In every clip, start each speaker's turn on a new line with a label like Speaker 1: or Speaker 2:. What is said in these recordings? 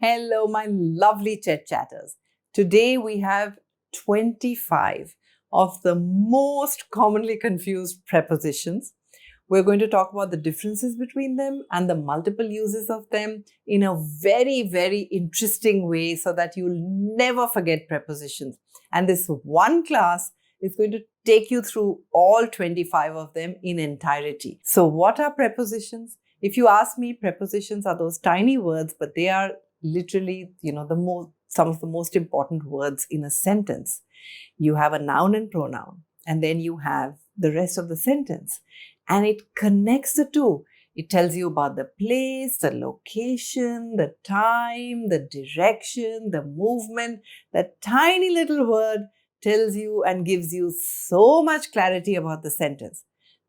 Speaker 1: Hello, my lovely Chet Chatters. Today we have 25 of the most commonly confused prepositions. We're going to talk about the differences between them and the multiple uses of them in a very, very interesting way so that you'll never forget prepositions. And this one class is going to take you through all 25 of them in entirety. So what are prepositions? If you ask me, prepositions are those tiny words, but they are literally, some of the most important words in a sentence. You have a noun and pronoun, and then you have the rest of the sentence. And it connects the two. It tells you about the place, the location, the time, the direction, the movement. That tiny little word tells you and gives you so much clarity about the sentence.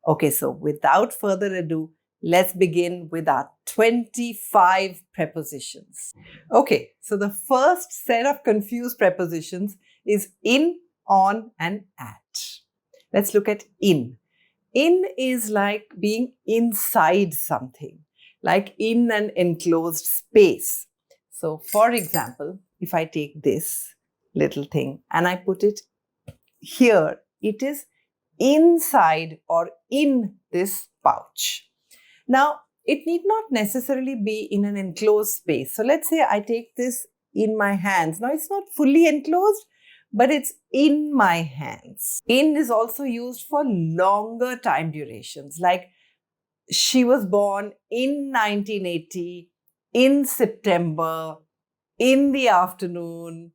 Speaker 1: Okay, so without further ado, let's begin with our 25 prepositions. Okay, so the first set of confused prepositions is in, on, and at. Let's look at in. In is like being inside something, like in an enclosed space. So, for example, if I take this little thing and I put it here, it is inside or in this pouch. Now, it need not necessarily be in an enclosed space. So let's say I take this in my hands. Now, it's not fully enclosed, but it's in my hands. In is also used for longer time durations, like she was born in 1980, in September, in the afternoon.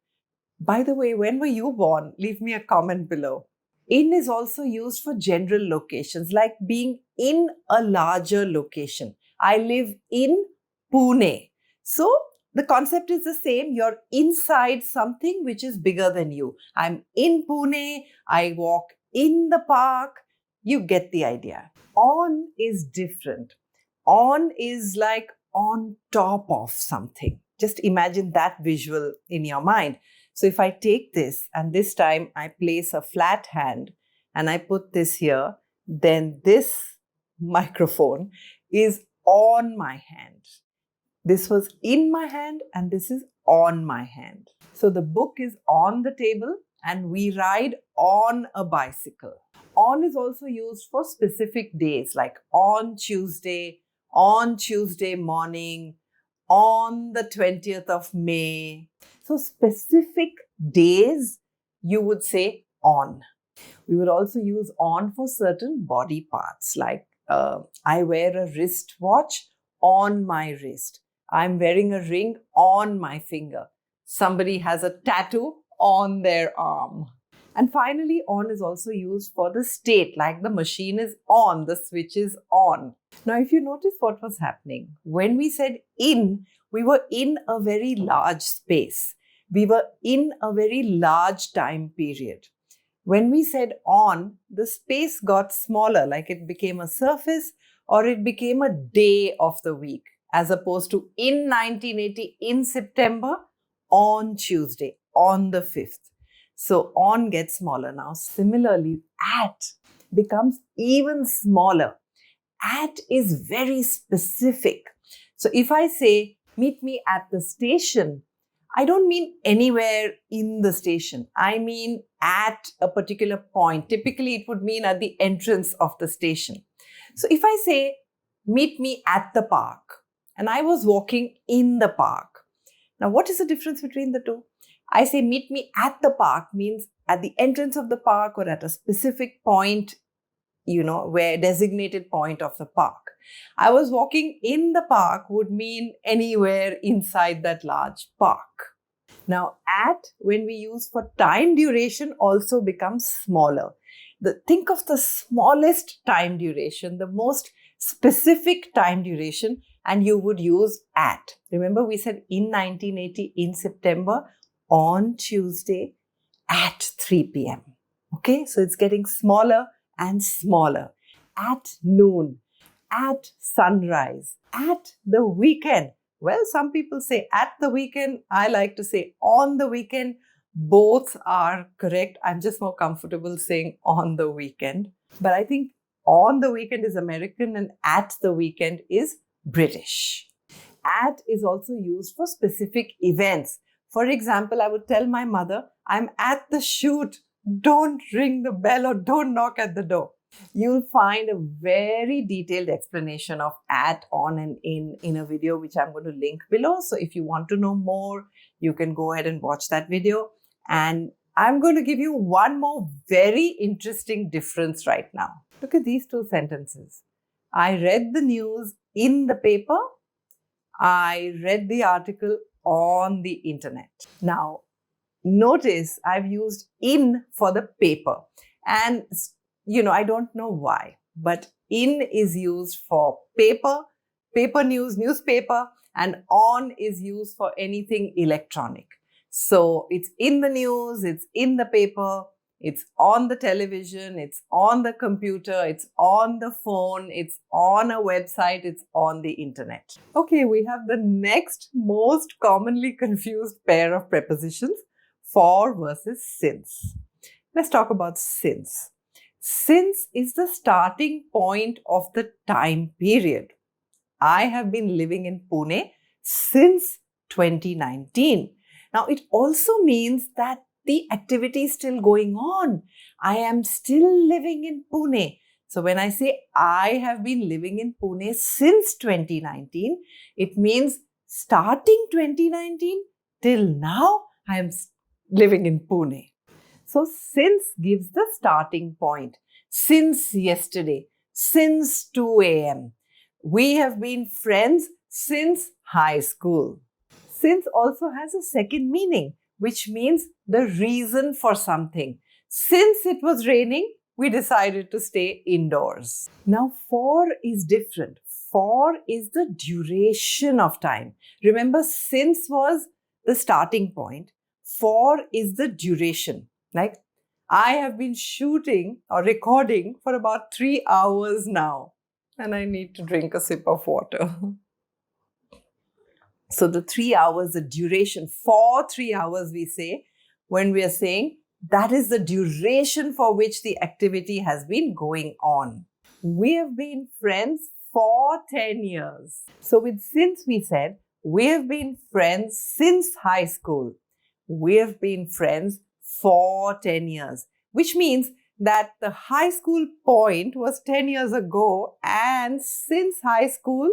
Speaker 1: By the way, when were you born? Leave me a comment below. In is also used for general locations, like being in a larger location. I live in Pune. So the concept is the same. You're inside something which is bigger than you. I'm in Pune. I walk in the park. You get the idea. On is different. On is like on top of something. Just imagine that visual in your mind. So if I take this and this time I place a flat hand and I put this here, then this microphone is on my hand. This was in my hand and this is on my hand. So the book is on the table and we ride on a bicycle. On is also used for specific days like on Tuesday morning, on the 20th of May. So specific days, you would say on. We would also use on for certain body parts like I wear a wristwatch on my wrist. I'm wearing a ring on my finger. Somebody has a tattoo on their arm. And finally, on is also used for the state, like the machine is on, the switch is on. Now, if you notice what was happening, when we said in, we were in a very large space. We were in a very large time period. When we said on, the space got smaller, like it became a surface or it became a day of the week, as opposed to in 1980, in September, on Tuesday, on the 5th. So on gets smaller now. Similarly, at becomes even smaller. At is very specific. So if I say, meet me at the station, I don't mean anywhere in the station. I mean at a particular point. Typically, it would mean at the entrance of the station. So if I say, meet me at the park, and I was walking in the park. Now, what is the difference between the two? I say meet me at the park means at the entrance of the park or at a specific point, where designated point of the park. I was walking in the park would mean anywhere inside that large park. Now, at, when we use for time duration, also becomes smaller. Think of the smallest time duration, the most specific time duration, and you would use at. Remember, we said in 1980, in September, on Tuesday at 3 p.m. Okay, so it's getting smaller and smaller. At noon, at sunrise, at the weekend. Well, some people say at the weekend. I like to say on the weekend. Both are correct. I'm just more comfortable saying on the weekend. But I think on the weekend is American and at the weekend is British. At is also used for specific events. For example, I would tell my mother, I'm at the shoot. Don't ring the bell or don't knock at the door. You'll find a very detailed explanation of at, on, and in a video which I'm going to link below. So if you want to know more, you can go ahead and watch that video. And I'm going to give you one more very interesting difference right now. Look at these two sentences. I read the news in the paper. I read the article on the internet. Now, notice I've used in for the paper. And, I don't know why, but in is used for paper, paper news, newspaper, and on is used for anything electronic. So it's in the news, it's in the paper, it's on the television, it's on the computer, it's on the phone, it's on a website, it's on the internet. Okay, we have the next most commonly confused pair of prepositions, for versus since. Let's talk about since. Since is the starting point of the time period. I have been living in Pune since 2019. Now, it also means that the activity is still going on. I am still living in Pune. So when I say I have been living in Pune since 2019, it means starting 2019 till now, I am living in Pune. So since gives the starting point. Since yesterday, since 2 a.m. We have been friends since high school. Since also has a second meaning, which means the reason for something. Since it was raining, we decided to stay indoors. Now, for is different. For is the duration of time. Remember, since was the starting point. For is the duration. Like, I have been shooting or recording for about 3 hours now, and I need to drink a sip of water. So the 3 hours, the duration, for 3 hours we say, when we are saying that is the duration for which the activity has been going on. We have been friends for 10 years. So with since we said, we have been friends since high school. We have been friends for 10 years, which means that the high school point was 10 years ago, and since high school,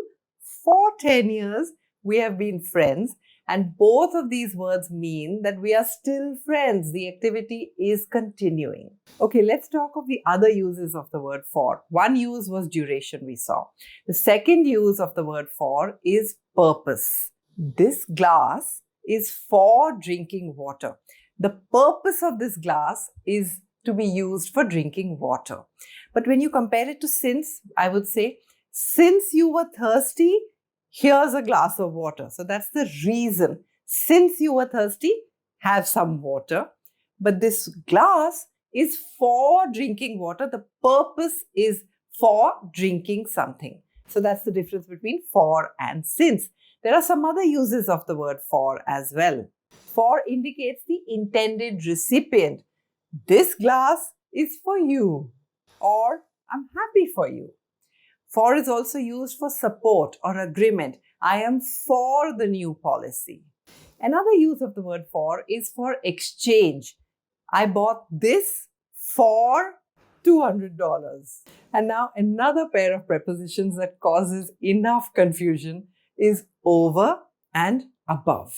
Speaker 1: for 10 years, we have been friends. And both of these words mean that we are still friends. The activity is continuing. Okay, let's talk of the other uses of the word for. One use was duration, we saw. The second use of the word for is purpose. This glass is for drinking water. The purpose of this glass is to be used for drinking water. But when you compare it to since, I would say, since you were thirsty, here's a glass of water. So that's the reason. Since you were thirsty, have some water. But this glass is for drinking water. The purpose is for drinking something. So that's the difference between for and since. There are some other uses of the word for as well. For indicates the intended recipient. This glass is for you, or I'm happy for you. For is also used for support or agreement. I am for the new policy. Another use of the word for is for exchange. I bought this for $200. And now another pair of prepositions that causes enough confusion is over and above.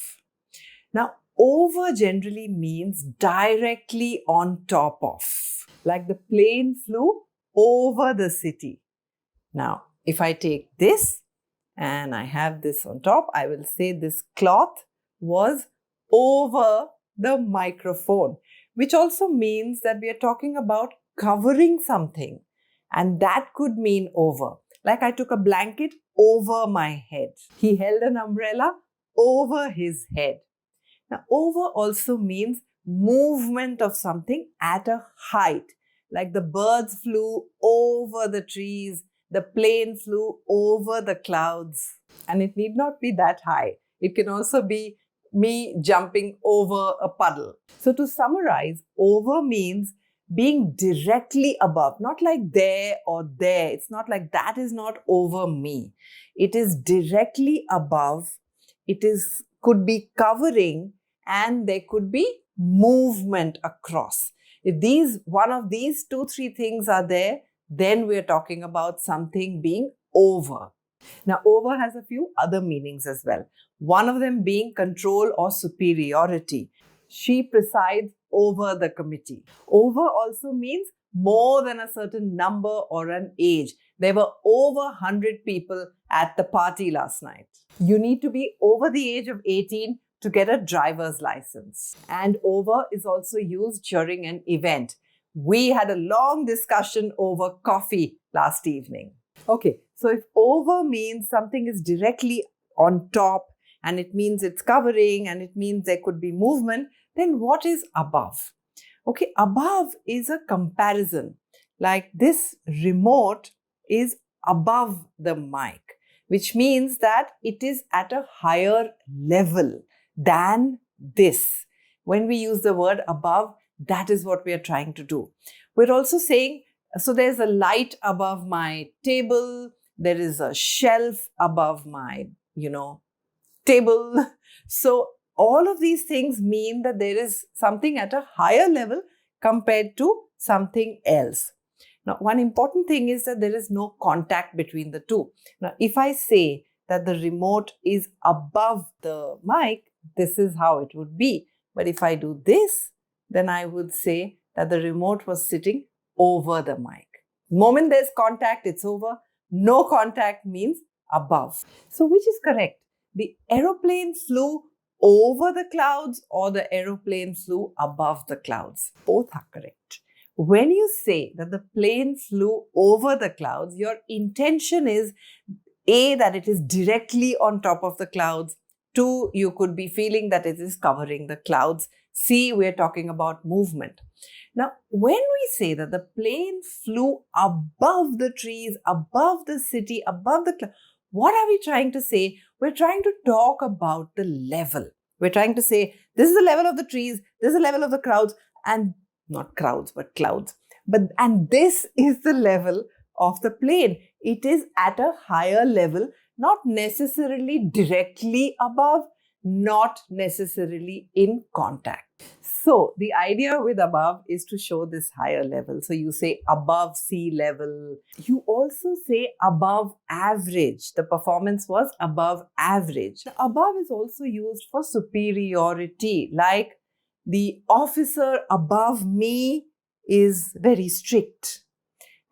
Speaker 1: Now, over generally means directly on top of, like the plane flew over the city. Now, if I take this and I have this on top, I will say this cloth was over the microphone, which also means that we are talking about covering something, and that could mean over. Like I took a blanket over my head. He held an umbrella over his head. Now, over also means movement of something at a height, like the birds flew over the trees, the plane flew over the clouds. And it need not be that high. It can also be me jumping over a puddle. So to summarize, over means being directly above, not like there or there. It's not like that is not over me. It is directly above. Could be covering, and there could be movement across. If one of these 2-3 things are there, then we're talking about something being over. Now, over has a few other meanings as well. One of them being control or superiority. She presides over the committee. Over also means more than a certain number or an age. There were over 100 people at the party last night. You need to be over the age of 18 to get a driver's license. And over is also used during an event. We had a long discussion over coffee last evening. Okay, so if over means something is directly on top, and it means it's covering, and it means there could be movement, then what is above? Okay, above is a comparison. Like this remote is above the mic, which means that it is at a higher level than this. When we use the word above, that is what we are trying to do. We're also saying, so there's a light above my table, there is a shelf above my, table. So all of these things mean that there is something at a higher level compared to something else. Now, one important thing is that there is no contact between the two. Now, if I say that the remote is above the mic, this is how it would be. But if I do this, then I would say that the remote was sitting over the mic. The moment there's contact, it's over. No contact means above. So which is correct? The aeroplane flew over the clouds or the aeroplane flew above the clouds? Both are correct. When you say that the plane flew over the clouds, your intention is A, that it is directly on top of the clouds. 2, you could be feeling that it is covering the clouds. C, we're talking about movement. Now, when we say that the plane flew above the trees, above the city, above the clouds, what are we trying to say? We're trying to talk about the level. We're trying to say, this is the level of the trees, this is the level of the crowds, and not crowds, but clouds. And this is the level of the plane. It is at a higher level, not necessarily directly above, not necessarily in contact. So the idea with above is to show this higher level. So you say above sea level. You also say above average. The performance was above average. The above is also used for superiority, like the officer above me is very strict.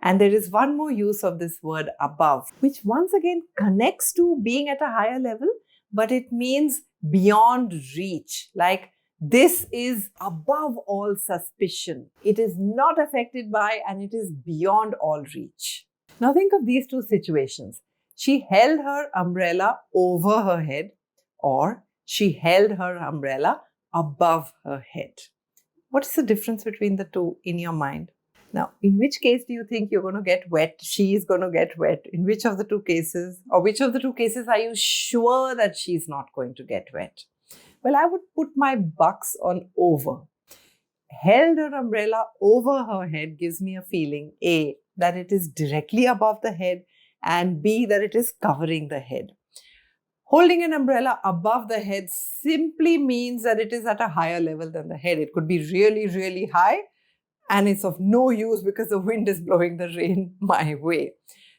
Speaker 1: And there is one more use of this word above, which once again connects to being at a higher level, but it means beyond reach. Like this is above all suspicion. It is not affected by, and it is beyond all reach. Now think of these two situations. She held her umbrella over her head, or she held her umbrella above her head. What is the difference between the two in your mind? Now, in which case do you think you're going to get wet? She is going to get wet. In which of the two cases? Or which of the two cases are you sure that she's not going to get wet? Well, I would put my bucks on over. Held her umbrella over her head gives me a feeling, A, that it is directly above the head, and B, that it is covering the head. Holding an umbrella above the head simply means that it is at a higher level than the head. It could be really, really high, and it's of no use because the wind is blowing the rain my way.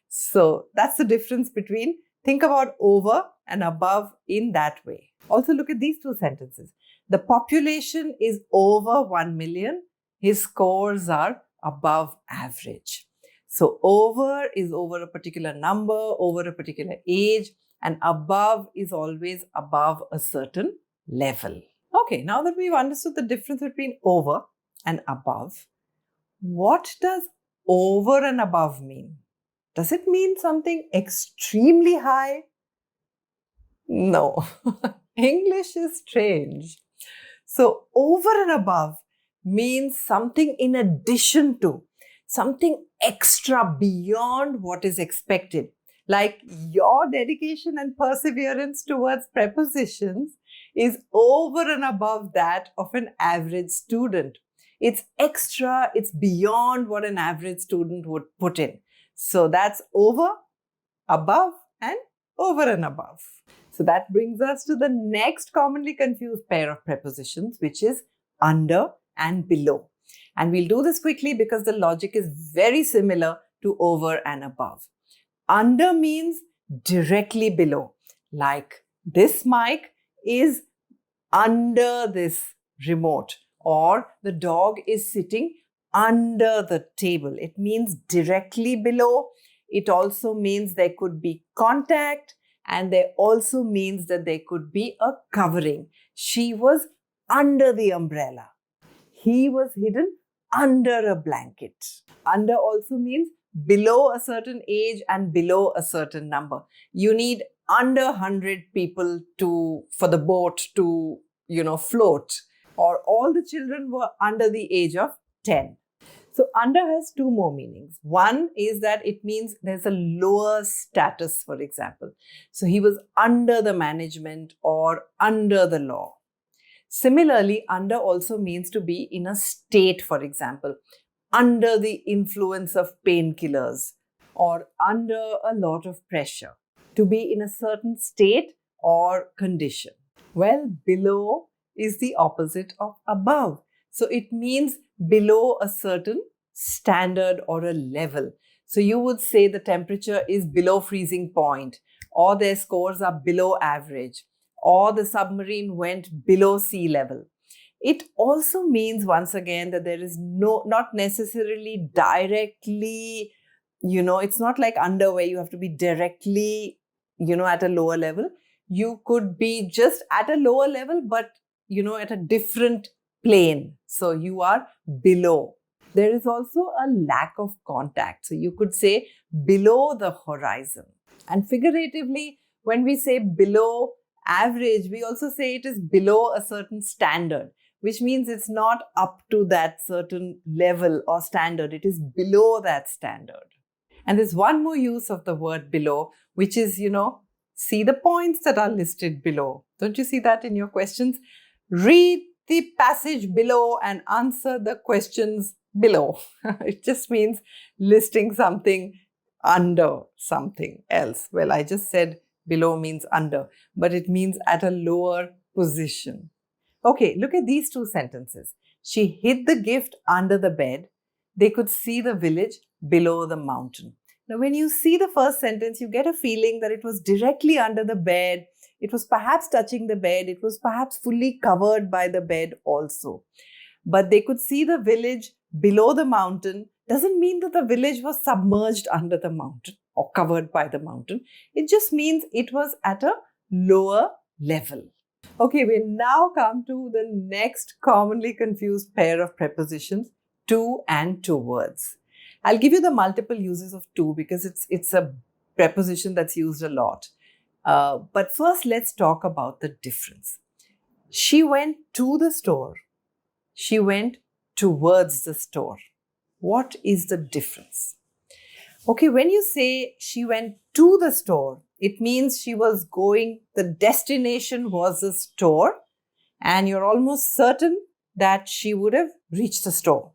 Speaker 1: So that's the difference between, think about over and above in that way. Also look at these two sentences. The population is over 1 million. His scores are above average. So over is over a particular number, over a particular age, and above is always above a certain level. Okay, now that we've understood the difference between over and above, what does over and above mean? Does it mean something extremely high? No. English is strange. So over and above means something in addition to, something extra beyond what is expected. Like your dedication and perseverance towards prepositions is over and above that of an average student. It's extra, it's beyond what an average student would put in. So that's over, above, and over and above. So that brings us to the next commonly confused pair of prepositions, which is under and below. And we'll do this quickly because the logic is very similar to over and above. Under means directly below, like this mic is under this remote, or the dog is sitting under the table. It means directly below. It also means there could be contact, and there also means that there could be a covering. She was under the umbrella. He was hidden under a blanket. Under also means below a certain age and below a certain number. You need under 100 people for the boat to, float, or all the children were under the age of 10. So under has two more meanings. One is that it means there's a lower status, for example. So he was under the management or under the law. Similarly, under also means to be in a state, for example, under the influence of painkillers or under a lot of pressure, to be in a certain state or condition. Well, below is the opposite of above. So it means below a certain standard or a level. So you would say the temperature is below freezing point, or their scores are below average, or the submarine went below sea level. It also means, once again, that there is not necessarily directly, it's not like under where you have to be directly, at a lower level. You could be just at a lower level, but, at a different plane. So you are below. There is also a lack of contact. So you could say below the horizon. And figuratively, when we say below average, we also say it is below a certain standard, which means it's not up to that certain level or standard. It is below that standard. And there's one more use of the word below, which is, see the points that are listed below. Don't you see that in your questions? Read the passage below and answer the questions below. It just means listing something under something else. Well, I just said below means under, but it means at a lower position. Okay, look at these two sentences. She hid the gift under the bed. They could see the village below the mountain. Now, when you see the first sentence, you get a feeling that it was directly under the bed. It was perhaps touching the bed. It was perhaps fully covered by the bed also. But they could see the village below the mountain doesn't mean that the village was submerged under the mountain or covered by the mountain. It just means it was at a lower level. Okay, we now come to the next commonly confused pair of prepositions, to and towards. I'll give you the multiple uses of to because it's a preposition that's used a lot. But first, let's talk about the difference. She went to the store. She went towards the store. What is the difference? Okay, when you say she went to the store, it means she was going, the destination was the store, and you're almost certain that she would have reached the store.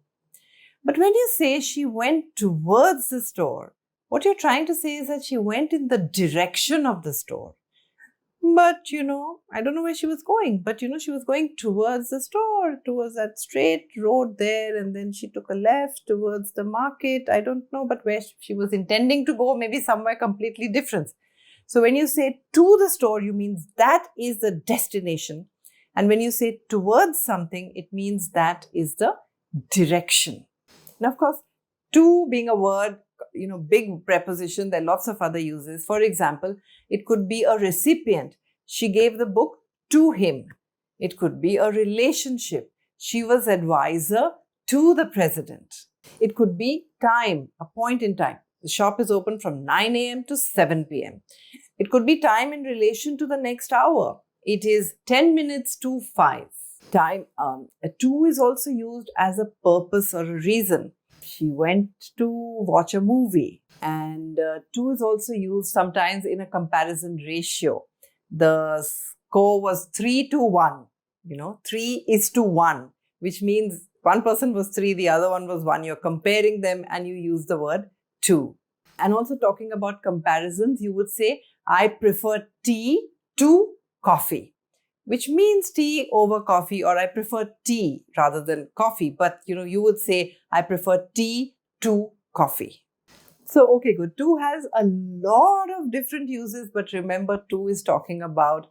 Speaker 1: But when you say she went towards the store, what you're trying to say is that she went in the direction of the store. But, I don't know where she was going, but, she was going towards the store, towards that straight road there, and then she took a left towards the market. I don't know, but where she was intending to go, maybe somewhere completely different. So when you say to the store, you mean that is the destination. And when you say towards something, it means that is the direction. Now, of course, to being a word, big preposition, there are lots of other uses. For example, it could be a recipient. She gave the book to him. It could be a relationship. She was advisor to the president. It could be time, a point in time. The shop is open from 9 a.m. to 7 p.m. It could be time in relation to the next hour. It is 10 minutes to 5. Time. To is also used as a purpose or a reason. She went to watch a movie. And to is also used sometimes in a comparison ratio. The score was 3 to 1. 3 is to 1, which means One person was 3, the other one was 1. You're comparing them and you use the word to. And also talking about comparisons, you would say, I prefer tea to coffee, which means tea over coffee, or I prefer tea rather than coffee. But you would say, I prefer tea to coffee. So, okay, good. To has a lot of different uses, but remember, to is talking about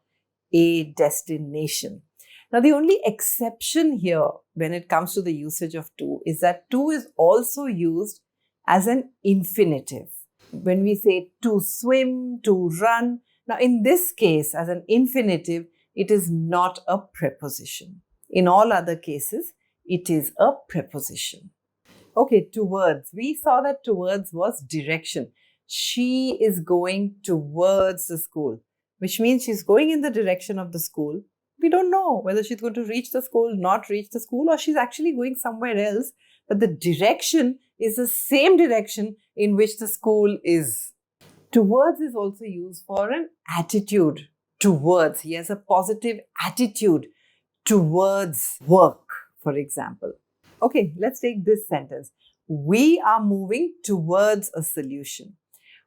Speaker 1: a destination. Now, the only exception here when it comes to the usage of to is that to is also used as an infinitive. When we say to swim, to run, now in this case, as an infinitive, it is not a preposition. In all other cases, it is a preposition. Okay, towards. We saw that towards was direction. She is going towards the school, which means she's going in the direction of the school. We don't know whether she's going to reach the school, not reach the school, or she's actually going somewhere else. But the direction is the same direction in which the school is. Towards is also used for an attitude. Towards. He has a positive attitude towards work, for example. Okay, let's take this sentence. We are moving towards a solution.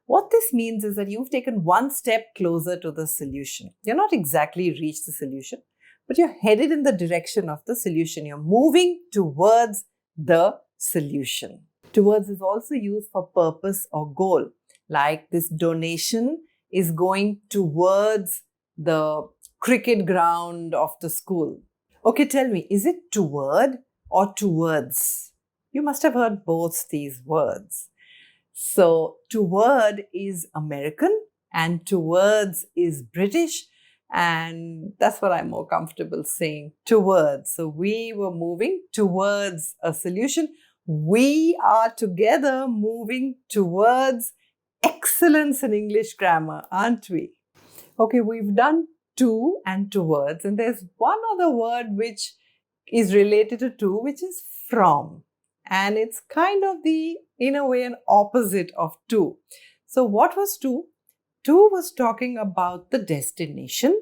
Speaker 1: What this means is that you've taken one step closer to the solution. You're not exactly reached the solution, but you're headed in the direction of the solution. You're moving towards the solution. Towards is also used for purpose or goal. Like this donation is going towards the cricket ground of the school. Okay, tell me, is it toward or towards? You must have heard both these words. So, toward is American and towards is British, and that's what I'm more comfortable saying, towards. So, we were moving towards a solution. We are together moving towards excellence in English grammar, aren't we? Okay, we've done to and towards, and there's one other word which is related to to, which is from. And it's kind of in a way, an opposite of to. So what was to? To was talking about the destination.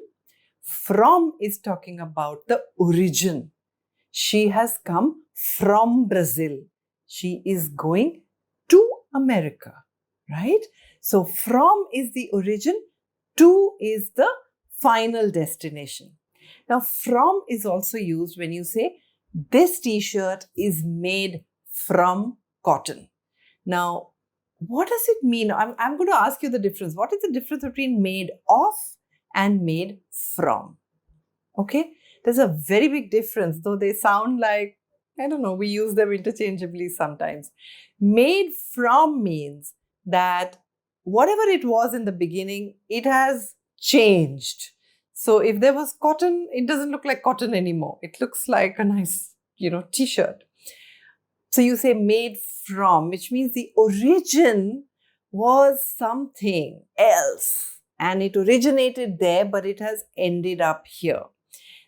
Speaker 1: From is talking about the origin. She has come from Brazil. She is going to America, right? So from is the origin, to is the final destination. Now, from is also used when you say, this t-shirt is made from cotton. Now, what does it mean? I'm going to ask you the difference. What is the difference between made of and made from? Okay, there's a very big difference, though they sound like, I don't know, we use them interchangeably sometimes. Made from means that whatever it was in the beginning, it has changed. So if there was cotton, it doesn't look like cotton anymore. It looks like a nice, t-shirt. So you say made from, which means the origin was something else. And it originated there, but it has ended up here.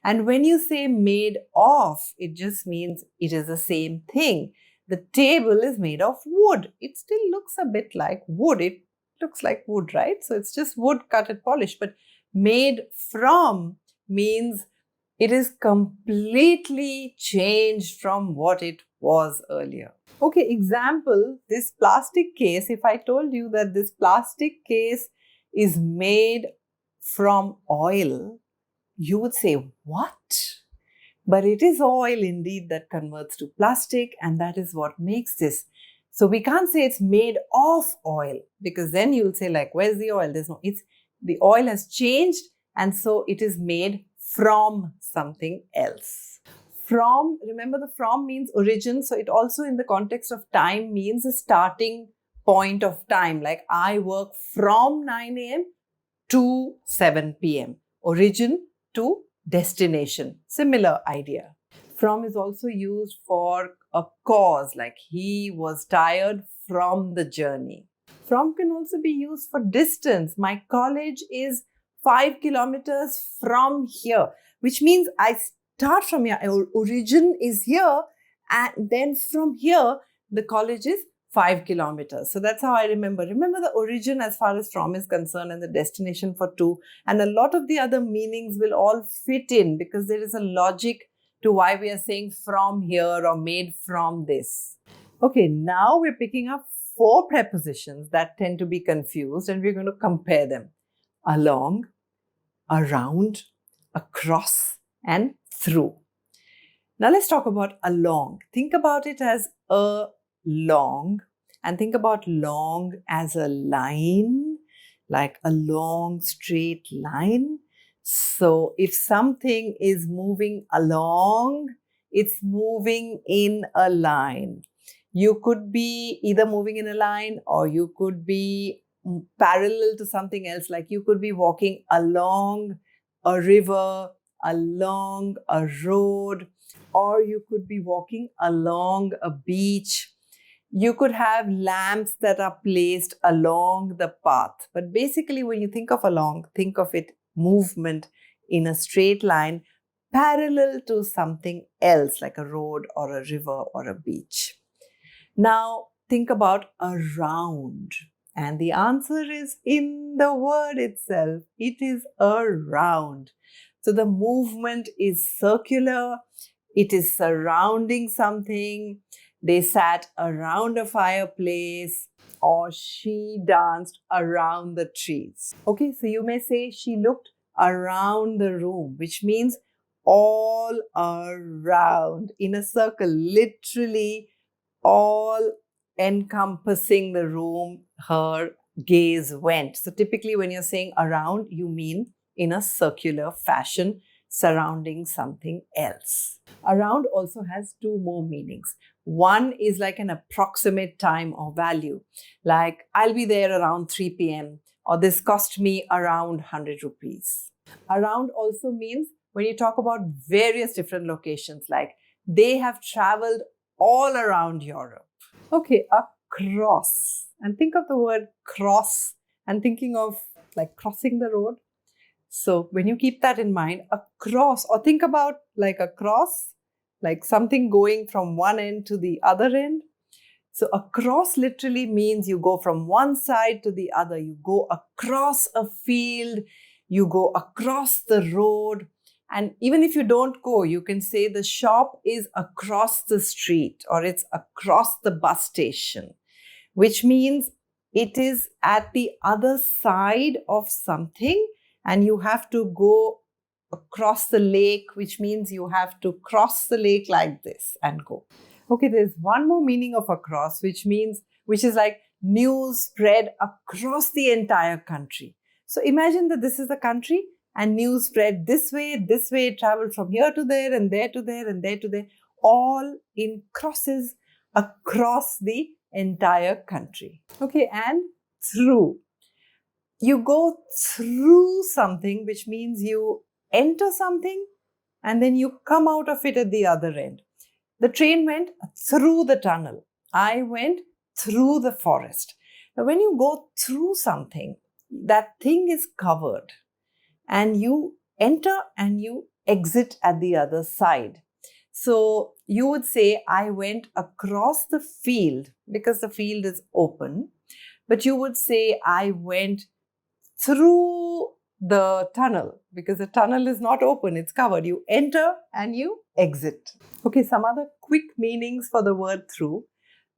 Speaker 1: And when you say made of, it just means it is the same thing. The table is made of wood. It still looks a bit like wood. It looks like wood, right? So it's just wood cut and polished. But made from means it is completely changed from what it was earlier. Okay, example, this plastic case, if I told you that this plastic case is made from oil, you would say, what? But it is oil indeed that converts to plastic, and that is what makes this. So we can't say it's made of oil, because then you'll say like, where's the oil? There's no, the oil has changed, and so it is made from something else. From, remember the from means origin. So it also in the context of time means a starting point of time. Like I work from 9 a.m. to 7 p.m. Origin to destination. Similar idea. From is also used for a cause, like he was tired from the journey. From can also be used for distance. My college is 5 kilometers from here, which means I start from here. Our origin is here, and then from here, the college is 5 kilometers. So that's how I remember. Remember the origin as far as from is concerned and the destination for to. And a lot of the other meanings will all fit in because there is a logic to why we are saying from here or made from this. Okay, now we're picking up 4 prepositions that tend to be confused and we're going to compare them. Along, around, across, and through. Now let's talk about along. Think about it as a long and think about long as a line, like a long straight line. So if something is moving along, it's moving in a line. You could be either moving in a line or you could be parallel to something else, like you could be walking along a river, along a road, or you could be walking along a beach. You could have lamps that are placed along the path. But basically, when you think of along, think of it movement in a straight line parallel to something else like a road or a river or a beach. Now, think about around. And the answer is in the word itself. It is around. So the movement is circular. It is surrounding something. They sat around a fireplace, or she danced around the trees. Okay, so you may say she looked around the room, which means all around in a circle, literally all encompassing the room, her gaze went. So typically when you're saying around, you mean in a circular fashion surrounding something else. Around also has 2 more meanings. One is like an approximate time or value, like I'll be there around 3 p.m. or this cost me around 100 rupees. Around also means when you talk about various different locations, like they have traveled all around Europe. Okay, across. And think of the word cross and thinking of like crossing the road. So when you keep that in mind, across, or think about like a cross, like something going from one end to the other end. So across literally means you go from one side to the other. You go across a field, you go across the road. And even if you don't go, you can say the shop is across the street or it's across the bus station, which means it is at the other side of something and you have to go across the lake, which means you have to cross the lake like this and go. Okay, there's one more meaning of across, which is like news spread across the entire country. So imagine that this is the country and news spread this way, traveled from here to there and there to there and there to there, all in crosses across the entire country. Okay, and through. You go through something, which means you enter something and then you come out of it at the other end. The train went through the tunnel. I went through the forest. Now, when you go through something, that thing is covered and you enter and you exit at the other side. So you would say, I went across the field because the field is open. But you would say, I went through the tunnel because the tunnel is not open, it's covered. You enter and you exit. Okay, some other quick meanings for the word through.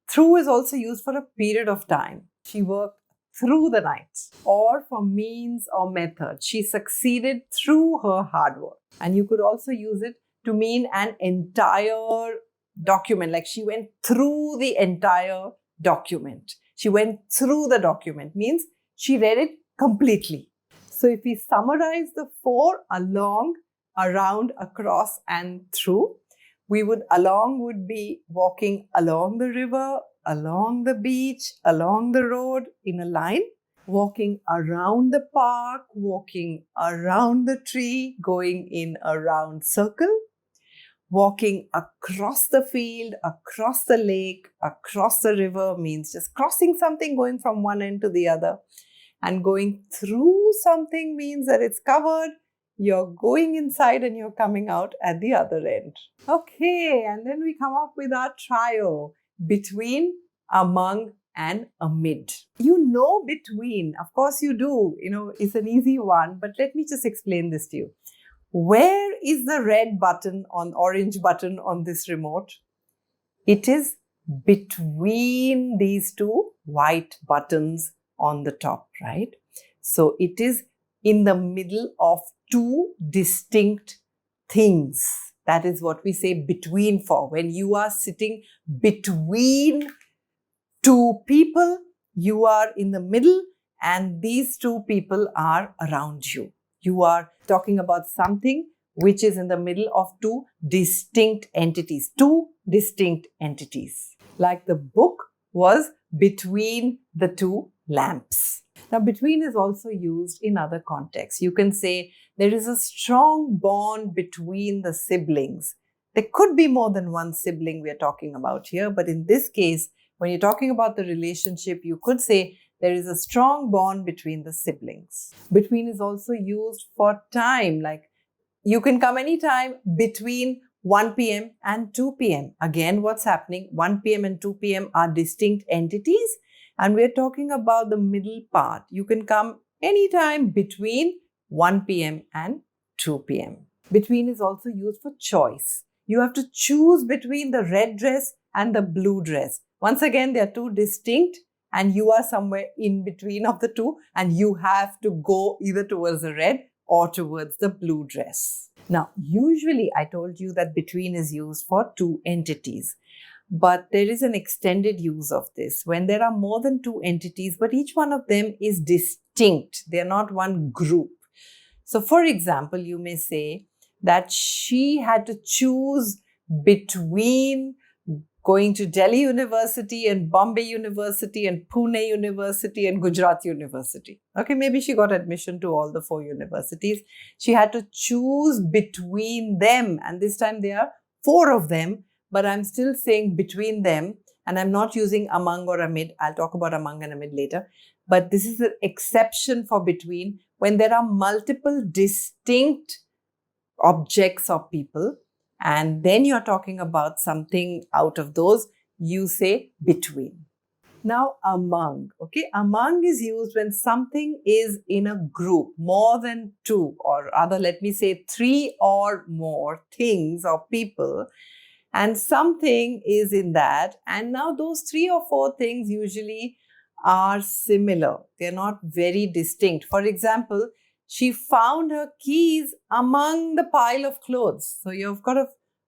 Speaker 1: Through is also used for a period of time. She worked through the night, or for means or method. She succeeded through her hard work. And you could also use it to mean an entire document, like she went through the entire document. She went through the document means she read it completely. So if we summarize the 4, along, around, across, and through, along would be walking along the river, along the beach, along the road in a line, walking around the park, walking around the tree, going in a round circle, walking across the field, across the lake, across the river means just crossing something, going from one end to the other. And going through something means that it's covered, you're going inside and you're coming out at the other end. Okay, and then we come up with our trio, between, among, and amid. You know between, of course you do, it's an easy one, but let me just explain this to you. Where is the red button orange button on this remote? It is between these two white buttons on the top, right? So it is in the middle of two distinct things. That is what we say between for. When you are sitting between two people, you are in the middle and these two people are around you. You are talking about something which is in the middle of two distinct entities. Two distinct entities. Like the book was between the two lamps. Now, between is also used in other contexts. You can say there is a strong bond between the siblings. There could be more than one sibling we are talking about here, but in this case, when you're talking about the relationship, you could say there is a strong bond between the siblings. Between is also used for time, like you can come anytime between 1 p.m. and 2 p.m. Again, what's happening? 1 p.m. and 2 p.m. are distinct entities, and we're talking about the middle part. You can come anytime between 1 p.m. and 2 p.m. Between is also used for choice. You have to choose between the red dress and the blue dress. Once again, they are two distinct and you are somewhere in between of the two and you have to go either towards the red or towards the blue dress. Now, usually I told you that between is used for two entities, but there is an extended use of this when there are more than two entities, but each one of them is distinct. They are not one group. So, for example, you may say that she had to choose between going to Delhi University and Bombay University and Pune University and Gujarat University. Okay, maybe she got admission to all the four universities. She had to choose between them, and this time there are four of them, but I'm still saying between them, and I'm not using among or amid. I'll talk about among and amid later. But this is the exception for between when there are multiple distinct objects or people. And then you're talking about something out of those, you say between. Now, among. Okay, among is used when something is in a group, more than two, or rather, let me say three or more things or people, and something is in that. And now those three or four things usually are similar. They're not very distinct. For example, she found her keys among the pile of clothes. So you've got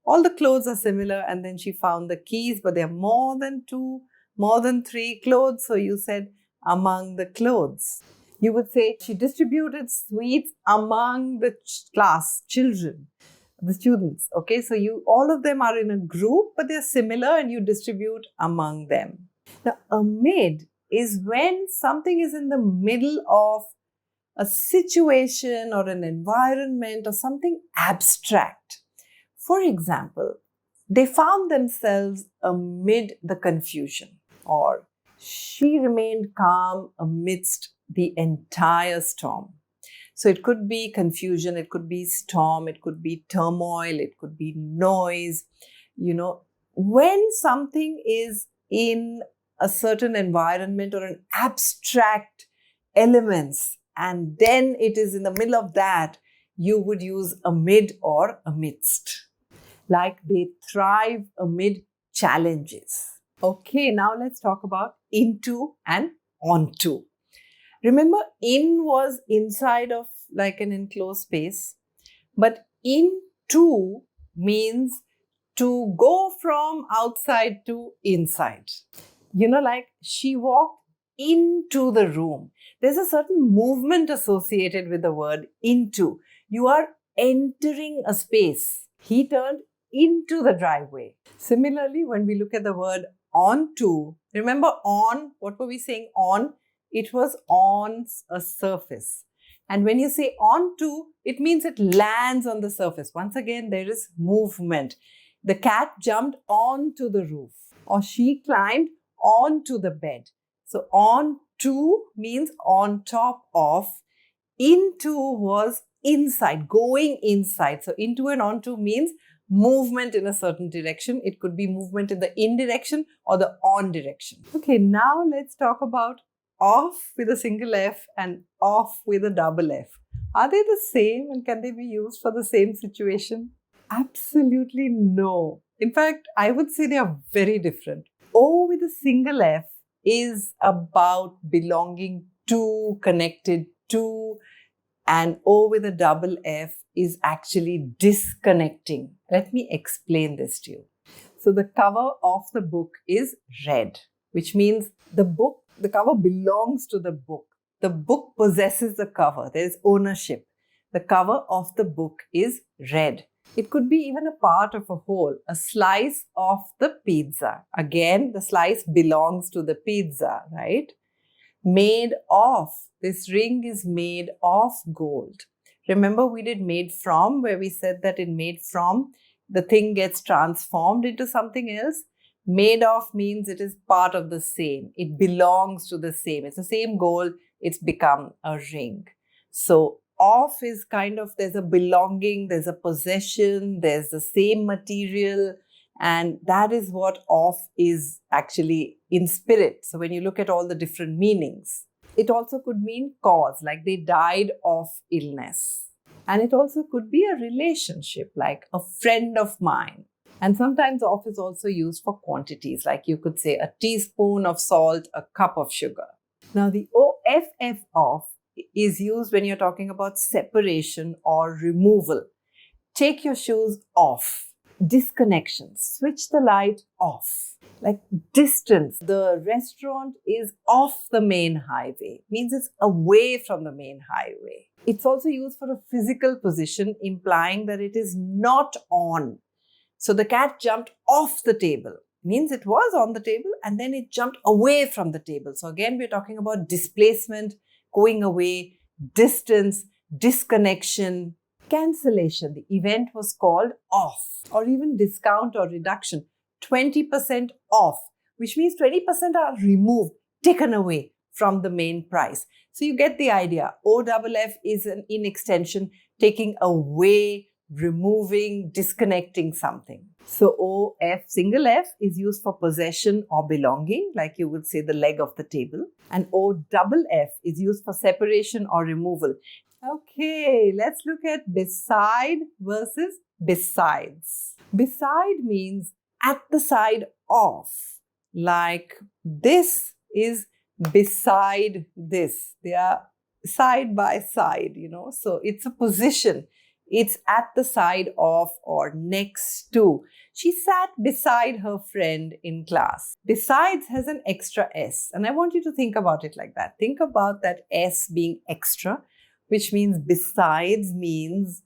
Speaker 1: all the clothes are similar and then she found the keys, but there are more than two, more than three clothes. So you said among the clothes. You would say she distributed sweets among the class children, the students. Okay, so all of them are in a group, but they're similar and you distribute among them. Now, amid is when something is in the middle of a situation or an environment or something abstract. For example, they found themselves amid the confusion, or she remained calm amidst the entire storm. So it could be confusion, it could be storm, it could be turmoil, it could be noise. When something is in a certain environment or an abstract elements, and then it is in the middle of that, you would use amid or amidst. Like they thrive amid challenges. Okay, now let's talk about into and onto. Remember, in was inside of like an enclosed space, but into means to go from outside to inside. Like she walked into the room. There's a certain movement associated with the word into. You are entering a space. He turned into the driveway. Similarly, when we look at the word onto, remember on, what were we saying on? It was on a surface. And when you say onto, it means it lands on the surface. Once again, there is movement. The cat jumped onto the roof, or she climbed onto the bed. So onto means on top of. Into was inside, going inside. So into and onto means movement in a certain direction. It could be movement in the in direction or the on direction. Okay, now let's talk about off with a single F and off with a double F. Are they the same and can they be used for the same situation? Absolutely no. In fact, I would say they are very different. O with a single F is about belonging to, connected to, and O with a double F is actually disconnecting. Let me explain this to you. So the cover of the book is red, which means the cover belongs to the book. The book possesses the cover. There is ownership. The cover of the book is red. It could be even a part of a whole, a slice of the pizza. Again, the slice belongs to the pizza, right? Made of. This ring is made of gold. Remember, we did made from, where we said that in made from, the thing gets transformed into something else. Made of means it is part of the same. It belongs to the same. It's the same gold. It's become a ring. So of is kind of, there's a belonging, there's a possession, there's the same material. And that is what of is actually in spirit. So when you look at all the different meanings, it also could mean cause, like they died of illness. And it also could be a relationship, like a friend of mine. And sometimes of is also used for quantities, like you could say a teaspoon of salt, a cup of sugar. Now the OFF of is used when you're talking about separation or removal. Take your shoes off. Disconnection. Switch the light off. Like distance. The restaurant is off the main highway. Means it's away from the main highway. It's also used for a physical position, implying that it is not on. So the cat jumped off the table. Means it was on the table and then it jumped away from the table. So again, we're talking about displacement, going away, distance, disconnection, cancellation. The event was called off, or even discount or reduction. 20% off, which means 20% are removed, taken away from the main price. So you get the idea. OFF is in extension, taking away, removing, disconnecting something. So OF single F is used for possession or belonging, like you would say the leg of the table. And OFF is used for separation or removal. Okay, let's look at beside versus besides. Beside means at the side of. Like this is beside this. They are side by side, So it's a position. It's at the side of or next to. She sat beside her friend in class. Besides has an extra S. And I want you to think about it like that. Think about that S being extra, which means besides means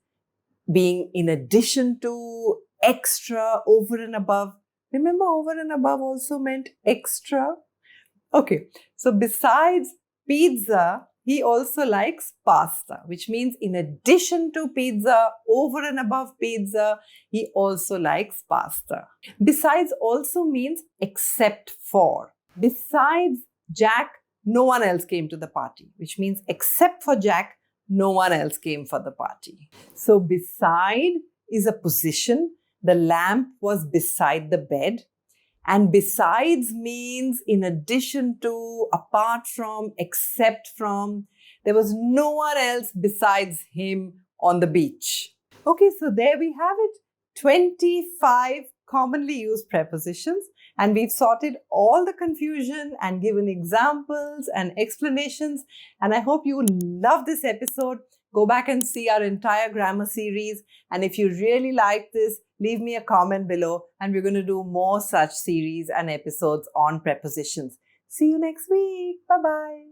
Speaker 1: being in addition to, extra, over and above. Remember, over and above also meant extra. Okay, so besides pizza, he also likes pasta, which means in addition to pizza, over and above pizza, he also likes pasta. Besides also means except for. Besides Jack, no one else came to the party, which means except for Jack, no one else came for the party. So beside is a position. The lamp was beside the bed. And besides means in addition to, apart from, except from. There was no one else besides him on the beach. Okay, so there we have it. 25 commonly used prepositions. And we've sorted all the confusion and given examples and explanations. And I hope you love this episode. Go back and see our entire grammar series. And if you really like this, leave me a comment below. And we're going to do more such series and episodes on prepositions. See you next week. Bye-bye.